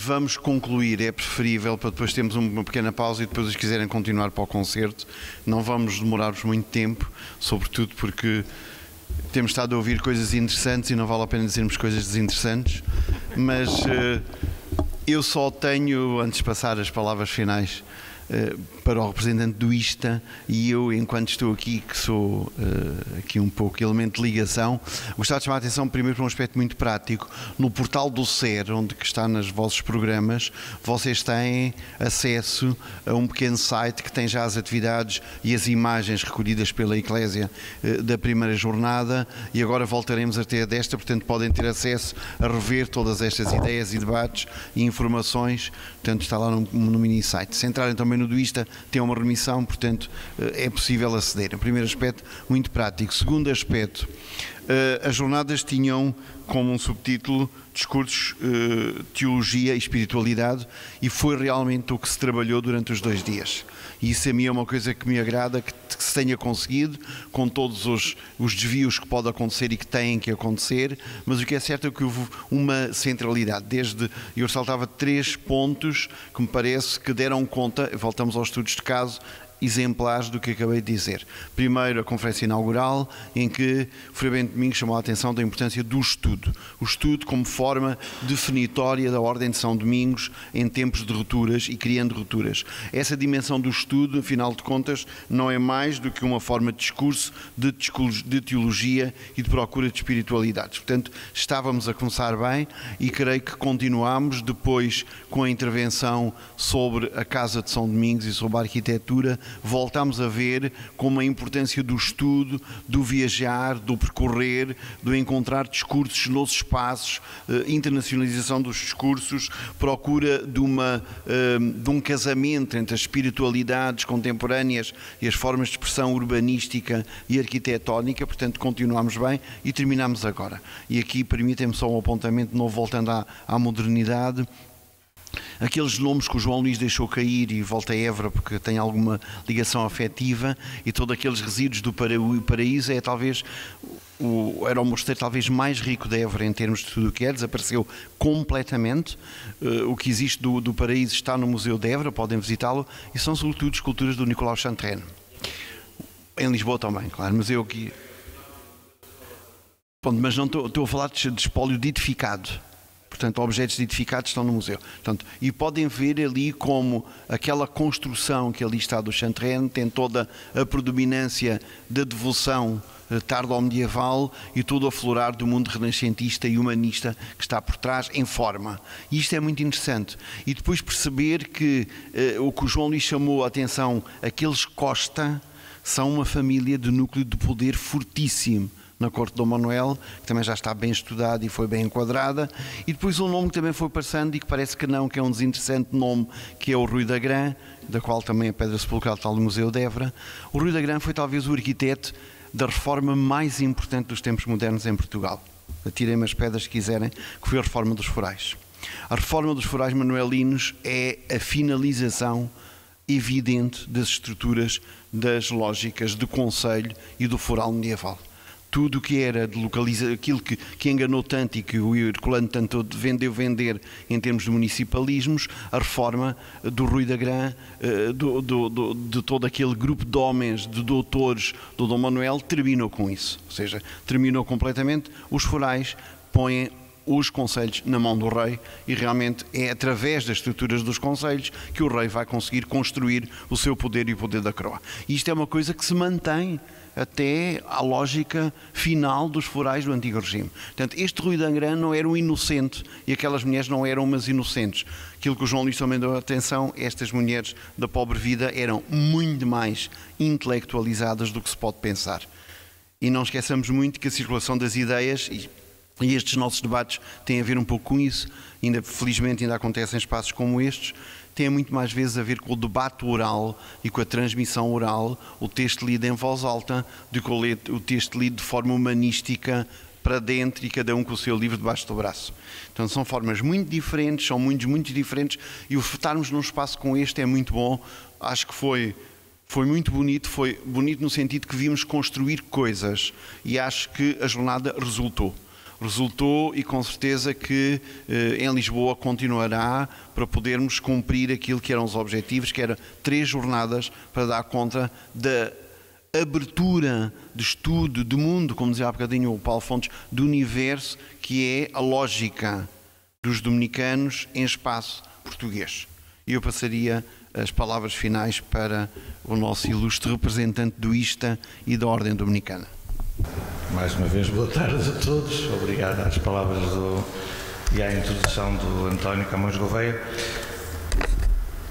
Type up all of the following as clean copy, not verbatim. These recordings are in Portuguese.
vamos concluir, é preferível, para depois termos uma pequena pausa e depois, se quiserem continuar para o concerto, não vamos demorar-vos muito tempo, sobretudo porque temos estado a ouvir coisas interessantes e não vale a pena dizermos coisas desinteressantes, mas eu só tenho, antes de passar as palavras finais para o representante do ISTA, e eu, enquanto estou aqui, que sou aqui um pouco elemento de ligação, gostava de chamar a atenção primeiro para um aspecto muito prático. No portal do SER, onde está nos vossos programas, vocês têm acesso a um pequeno site que tem já as atividades e as imagens recolhidas pela Eclésia da primeira jornada, e agora voltaremos até a desta, portanto podem ter acesso a rever todas estas ideias e debates e informações, portanto está lá no mini site. Se entrarem também no do ISTA, tem uma remissão, portanto é possível aceder. O primeiro aspecto, muito prático. Segundo aspecto, as jornadas tinham como um subtítulo Discursos, Teologia e Espiritualidade, e foi realmente o que se trabalhou durante os 2 dias. E isso a mim é uma coisa que me agrada, que se tenha conseguido, com todos os desvios que pode acontecer e que têm que acontecer, mas o que é certo é que houve uma centralidade. Eu ressaltava 3 pontos que me parece que deram conta, voltamos aos estudos de caso, exemplares do que acabei de dizer. Primeiro, a conferência inaugural, em que o Frei Bento Domingos chamou a atenção da importância do estudo. O estudo como forma definitória da Ordem de São Domingos em tempos de rupturas e criando rupturas. Essa dimensão do estudo, afinal de contas, não é mais do que uma forma de discurso, de teologia e de procura de espiritualidades. Portanto, estávamos a começar bem e creio que continuamos depois com a intervenção sobre a Casa de São Domingos e sobre a arquitetura. Voltamos a ver como a importância do estudo, do viajar, do percorrer, do encontrar discursos nos espaços, internacionalização dos discursos, procura de um casamento entre as espiritualidades contemporâneas e as formas de expressão urbanística e arquitetónica. Portanto, continuamos bem e terminamos agora. E aqui permitem-me só um apontamento novo, voltando à modernidade. Aqueles nomes que o João Luís deixou cair, e volta a Évora porque tem alguma ligação afetiva, e todos aqueles resíduos do Paraíso, era o mosteiro talvez mais rico de Évora em termos de tudo o que é, desapareceu completamente. O que existe do Paraíso está no Museu de Évora, podem visitá-lo, e são sobretudo esculturas do Nicolau Chantrenne. Em Lisboa também, claro, mas eu aqui... Mas não estou a falar de espólio de edificado. Portanto, objetos edificados estão no museu. Portanto, e podem ver ali como aquela construção que ali está do Chantrenne tem toda a predominância da devoção tardo-medieval e todo o aflorar do mundo renascentista e humanista que está por trás em forma. E isto é muito interessante. E depois perceber que o que o João Luís chamou a atenção, aqueles Costa, são uma família de núcleo de poder fortíssimo na corte de Dom Manuel, que também já está bem estudada e foi bem enquadrada, e depois um nome que também foi passando e que parece que não, que é um desinteressante nome, que é o Rui da Gran, da qual também a Pedra Sepulcral está no Museu de Évora. O Rui da Gran foi talvez o arquiteto da reforma mais importante dos tempos modernos em Portugal. Atirem-me as pedras se quiserem, que foi a reforma dos forais. A reforma dos forais manuelinos é a finalização evidente das estruturas, das lógicas do concelho e do foral medieval. Tudo o que era de localização, aquilo que enganou tanto e que o Herculano tanto vender em termos de municipalismos, a reforma do Rui da Gran, de todo aquele grupo de homens, de doutores do Dom Manuel, terminou com isso. Ou seja, terminou completamente. Os forais põem os concelhos na mão do rei, e realmente é através das estruturas dos concelhos que o rei vai conseguir construir o seu poder e o poder da coroa. E isto é uma coisa que se mantém até à lógica final dos forais do antigo regime. Portanto, este Rui da Gran não era um inocente e aquelas mulheres não eram umas inocentes. Aquilo que o João Luís também deu atenção, estas mulheres da pobre vida eram muito mais intelectualizadas do que se pode pensar. E não esqueçamos muito que a circulação das ideias, e estes nossos debates têm a ver um pouco com isso, felizmente ainda acontecem em espaços como estes, tem muito mais vezes a ver com o debate oral e com a transmissão oral, o texto lido em voz alta, do que o texto lido de forma humanística para dentro e cada um com o seu livro debaixo do braço. Então são formas muito diferentes, são mundos muito diferentes, e o estarmos num espaço como este é muito bom. Acho que foi muito bonito, foi bonito no sentido que vimos construir coisas, e acho que a jornada resultou. resultou e com certeza que em Lisboa continuará para podermos cumprir aquilo que eram os objetivos, que era 3 jornadas para dar conta da abertura de estudo, de mundo, como dizia há bocadinho o Paulo Fontes, do universo, que é a lógica dos dominicanos em espaço português. E eu passaria as palavras finais para o nosso ilustre representante do ISTA e da Ordem Dominicana. Mais uma vez, boa tarde a todos. Obrigado às palavras e à introdução do António Camões Gouveia.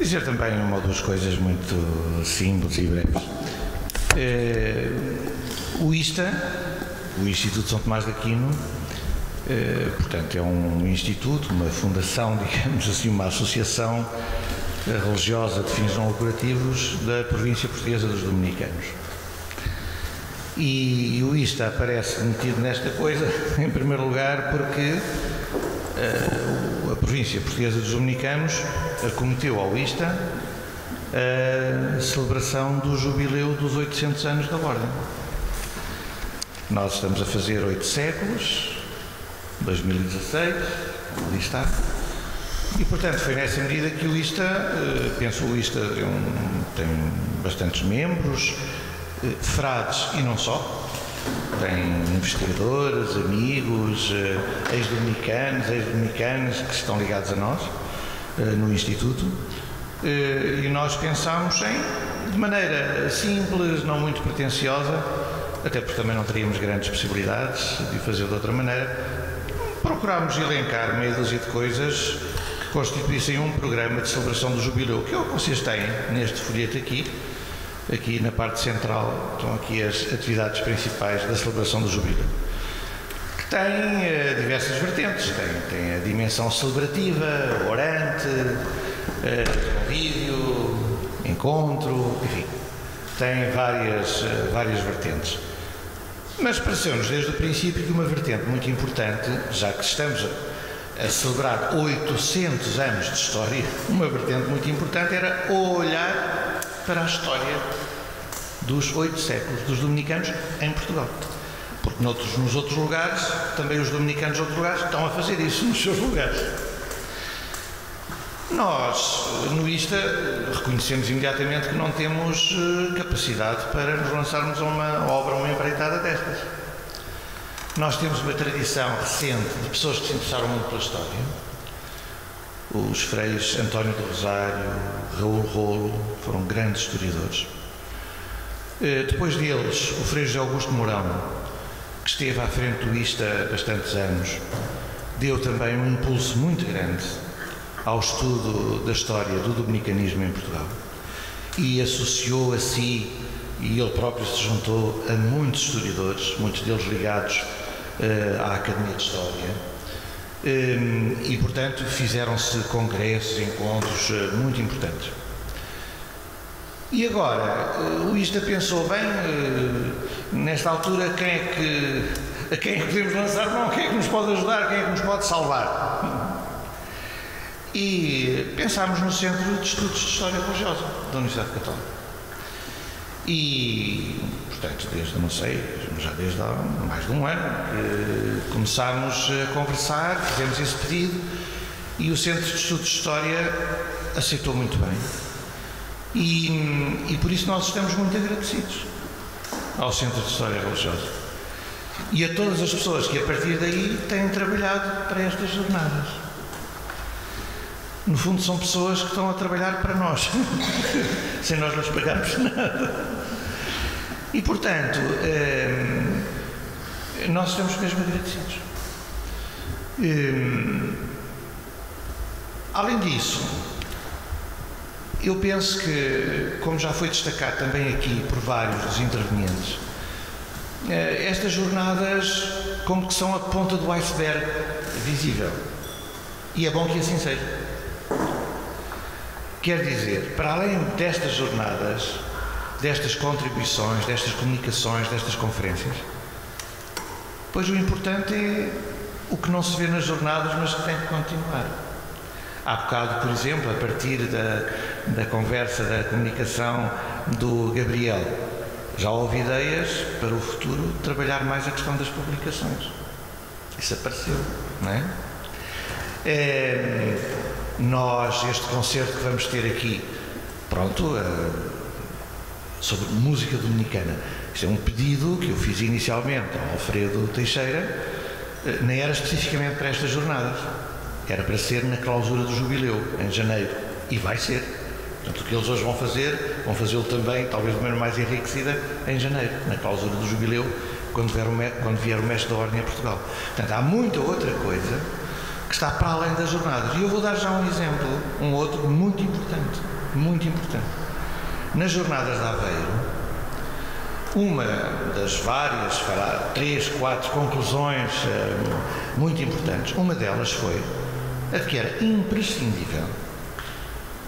Dizer também uma ou duas coisas muito simples e breves. O ISTA, o Instituto São Tomás de Aquino, portanto, é um instituto, uma fundação, digamos assim, uma associação religiosa de fins não lucrativos da província portuguesa dos Dominicanos. E o ISTA aparece metido nesta coisa, em primeiro lugar, porque a província portuguesa dos Dominicanos acometeu ao ISTA a celebração do jubileu dos 800 anos da Ordem. Nós estamos a fazer 8 séculos, 2016, ali está. E, portanto, foi nessa medida que o ISTA, penso o ISTA tem bastantes membros, frades e não só, tem investigadores, amigos, ex-dominicanos que estão ligados a nós, no Instituto, e nós pensámos de maneira simples, não muito pretenciosa, até porque também não teríamos grandes possibilidades de fazer de outra maneira, procurámos elencar meia dúzia de coisas que constituíssem um programa de celebração do jubileu, que é o que vocês têm neste folheto aqui. Aqui na parte central estão aqui as atividades principais da celebração do jubileu, que tem diversas vertentes. Tem a dimensão celebrativa, orante, convívio, encontro, enfim, tem várias vertentes. Mas pareceu-nos desde o princípio que uma vertente muito importante, já que estamos a celebrar 800 anos de história, uma vertente muito importante era olhar para a história dos 8 séculos dos dominicanos em Portugal. Porque nos outros lugares, também os dominicanos de outros lugares estão a fazer isso nos seus lugares. Nós, no ISTA, reconhecemos imediatamente que não temos capacidade para nos lançarmos a uma obra, uma empreitada destas. Nós temos uma tradição recente de pessoas que se interessaram muito pela história. Os freis António do Rosário, Raul Rolo, foram grandes historiadores. Depois deles, o frei José Augusto Mourão, que esteve à frente do ISTA há bastantes anos, deu também um impulso muito grande ao estudo da história do dominicanismo em Portugal e associou a si, e ele próprio se juntou a muitos historiadores, muitos deles ligados à Academia de História, e portanto fizeram-se congressos, encontros muito importantes. E agora, o ISTA pensou bem, nesta altura, a quem é que podemos lançar mão, quem é que nos pode ajudar, quem é que nos pode salvar? E pensámos no Centro de Estudos de História Religiosa da Universidade Católica. E, portanto, já desde há mais de um ano, que começámos a conversar, fizemos esse pedido e o Centro de Estudos de História aceitou muito bem. E por isso nós estamos muito agradecidos ao Centro de História Religiosa e a todas as pessoas que a partir daí têm trabalhado para estas jornadas. No fundo são pessoas que estão a trabalhar para nós, sem nós lhes pagarmos nada. E portanto, nós estamos mesmo agradecidos. Além disso, eu penso que, como já foi destacado também aqui por vários dos intervenientes, estas jornadas como que são a ponta do iceberg visível. E é bom que assim seja. Quer dizer, para além destas jornadas, destas contribuições, destas comunicações, destas conferências, pois o importante é o que não se vê nas jornadas, mas que tem que continuar. Há bocado, por exemplo, a partir da conversa, da comunicação do Gabriel, já houve ideias para o futuro trabalhar mais a questão das publicações. Isso apareceu, não é? Este concerto que vamos ter aqui, pronto, sobre música dominicana, isto é um pedido que eu fiz inicialmente ao Alfredo Teixeira, nem era especificamente para estas jornadas, era para ser na clausura do jubileu, em janeiro, e vai ser. Portanto, o que eles hoje vão fazê-lo também, talvez de maneira mais enriquecida, em janeiro, na clausura do jubileu, quando vier o Mestre da Ordem a Portugal. Portanto, há muita outra coisa que está para além das jornadas. E eu vou dar já um exemplo, um outro muito importante, muito importante. Nas jornadas de Aveiro, uma das várias, 3, 4 conclusões muito importantes, uma delas foi a de que era imprescindível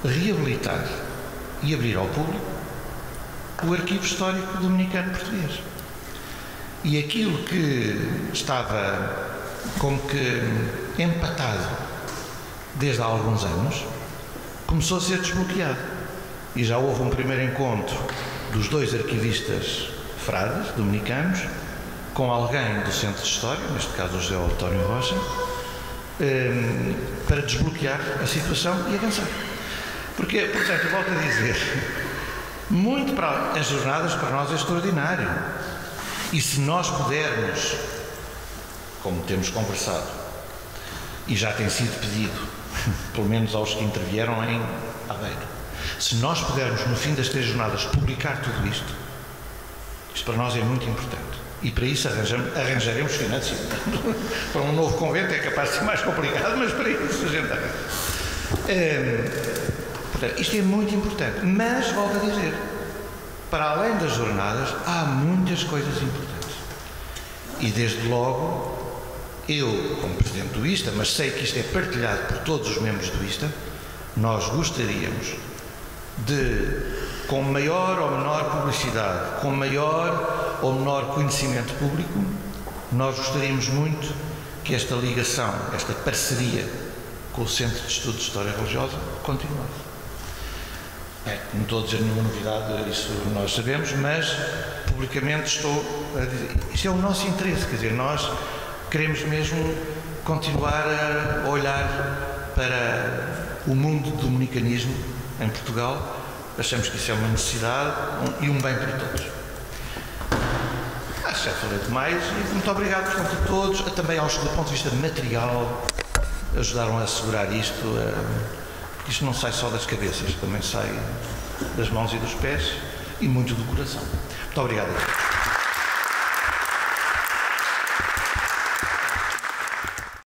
reabilitar e abrir ao público o arquivo histórico dominicano português. E aquilo que estava como que empatado desde há alguns anos começou a ser desbloqueado. E já houve um primeiro encontro dos 2 arquivistas frades dominicanos com alguém do Centro de História, neste caso o José António Rocha, para desbloquear a situação e avançar. Porque, portanto, eu volto a dizer, muito para as jornadas para nós é extraordinário. E se nós pudermos, como temos conversado, e já tem sido pedido, pelo menos aos que intervieram em Aveiro, se nós pudermos, no fim das 3 jornadas, publicar tudo isto para nós é muito importante. E para isso arranjaremos financiamento. Para um novo convento é capaz de ser mais complicado, mas para isso a gente arranja. Portanto, isto é muito importante. Mas, volto a dizer, para além das jornadas, há muitas coisas importantes. E desde logo, eu, como Presidente do ISTA, mas sei que isto é partilhado por todos os membros do ISTA, nós gostaríamos de, com maior ou menor publicidade, com maior ou menor conhecimento público, nós gostaríamos muito que esta ligação, esta parceria com o Centro de Estudos de História Religiosa continuasse. Não estou a dizer nenhuma novidade, isso nós sabemos, mas publicamente estou a dizer, isto é o nosso interesse, quer dizer, nós queremos mesmo continuar a olhar para o mundo do dominicanismo em Portugal, achamos que isso é uma necessidade e um bem para todos. Acho que já falei demais e muito obrigado, portanto, a todos, também aos que do ponto de vista material ajudaram a assegurar isto, porque isto não sai só das cabeças, também sai das mãos e dos pés e muito do coração. Muito obrigado a todos.